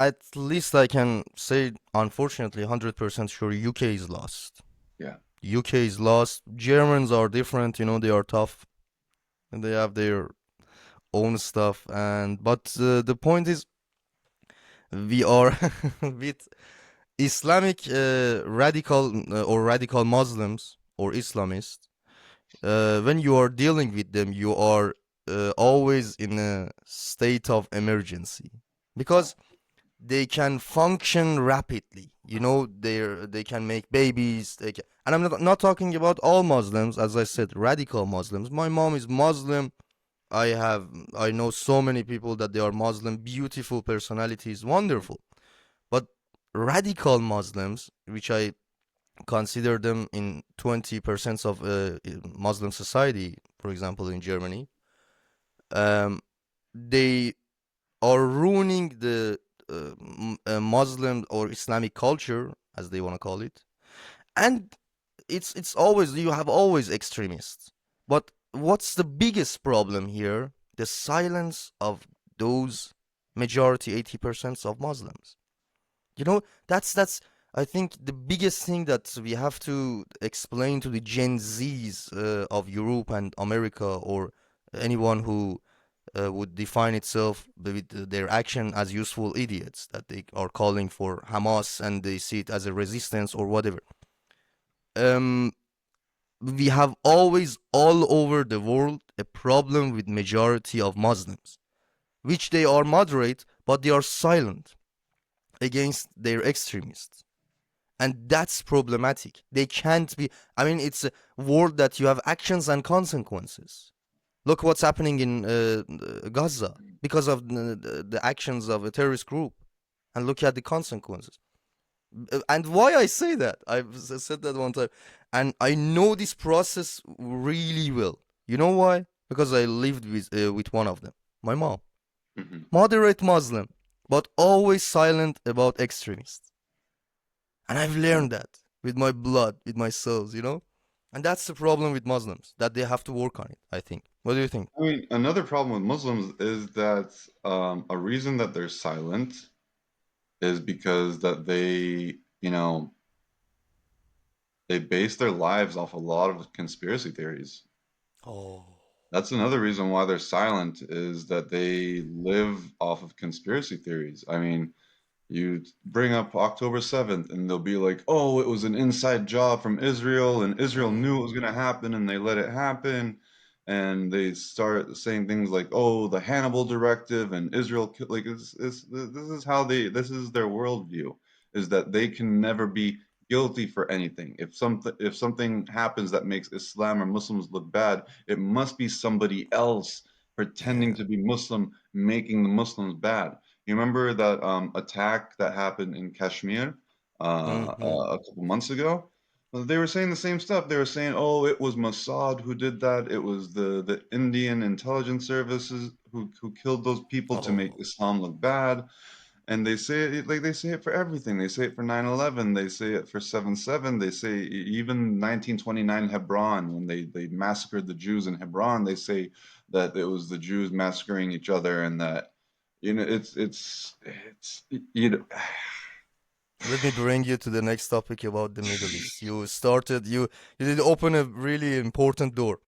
at least I can say, unfortunately, 100% sure UK is lost. Yeah. UK is lost. Germans are different, they are tough and they have their own stuff. And but the point is, we are with Islamic radical or radical Muslims or Islamists. When you are dealing with them, you are always in a state of emergency because they can function rapidly. They can make babies. And I'm not talking about all Muslims, as I said, radical Muslims. My mom is Muslim. I know so many people that they are Muslim, beautiful personalities, wonderful. But radical Muslims, which I consider them in 20% of Muslim society, for example, in Germany, um, they are ruining the Muslim or Islamic culture, as they want to call it. And it's always, you have always extremists. But what's the biggest problem here? The silence of those majority 80% of Muslims. That's I think the biggest thing that we have to explain to the Gen Zs of Europe and America, or anyone who would define itself with their action as useful idiots, that they are calling for Hamas and they see it as a resistance or whatever. Um, we have always all over the world a problem with majority of Muslims, which they are moderate, but they are silent against their extremists. And that's problematic. They can't be. I mean, it's a world that you have actions and consequences. Look what's happening in Gaza because of the actions of a terrorist group, and look at the consequences. And why I say that, I've said that one time, and I know this process really well. You know why? Because I lived with one of them, my mom, Hmm. moderate Muslim, but always silent about extremists. And I've Yeah. learned that with my blood, with my cells. And that's the problem with Muslims, that they have to work on it, I think. What do you think? I mean, another problem with Muslims is that a reason that they're silent is because that they base their lives off a lot of conspiracy theories. Oh. That's another reason why they're silent is that they live off of conspiracy theories. I mean, you bring up October 7th and they'll be like, "Oh, it was an inside job from Israel and Israel knew it was going to happen and they let it happen." And they start saying things like, "Oh, the Hannibal Directive and Israel like this is their worldview, is that they can never be guilty for anything. If something happens that makes Islam or Muslims look bad, it must be somebody else pretending Yeah. to be Muslim making the Muslims bad." You remember that attack that happened in Kashmir Mm-hmm. a couple months ago? Well, they were saying the same stuff. They were saying, "Oh, it was Mossad who did that. It was the Indian intelligence services who killed those people to make Oh. Islam look bad." And they say it like they say it for everything. They say it for 9/11. They say it for 7/7. They say even 1929 Hebron when they massacred the Jews in Hebron. They say that it was the Jews massacring each other and that it's Let me bring you to the next topic about the Middle East. You did open a really important door.